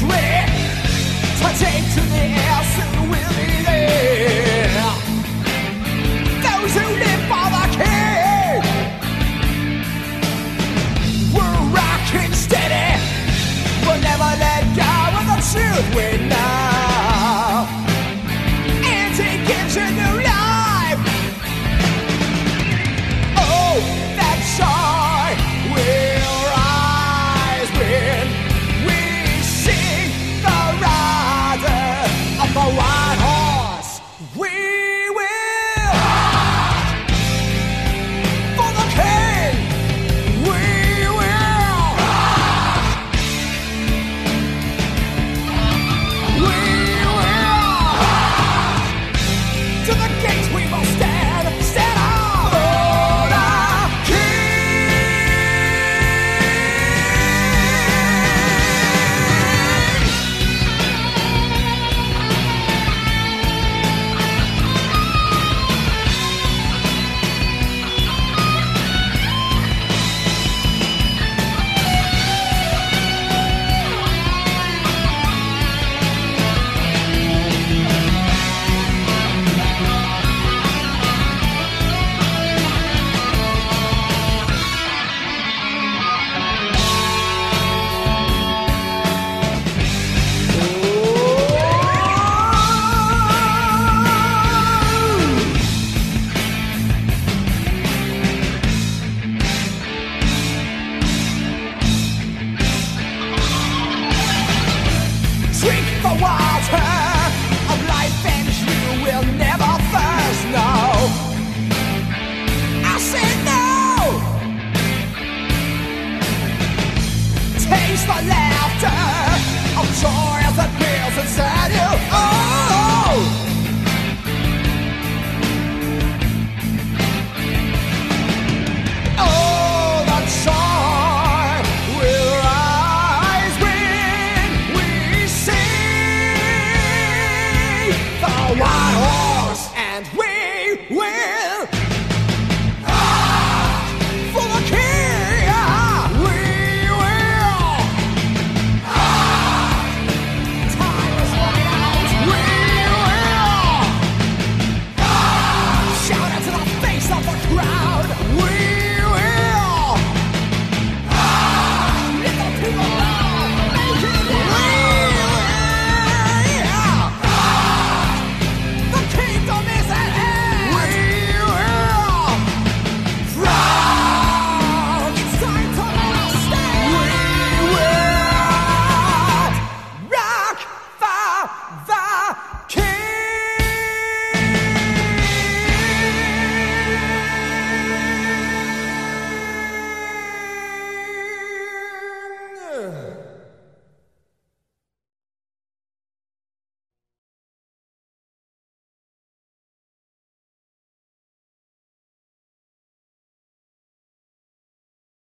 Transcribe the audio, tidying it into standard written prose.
dread. Touching to the air, soon we'll be there. Those who live for the king, we're rocking steady. We'll never let go of the truth we know. And it gives you new life. Oh, that joy will rise when we see the rider of the white horse. We will for the king. We will. We will. To the gates we will stand, stand on the drink the water.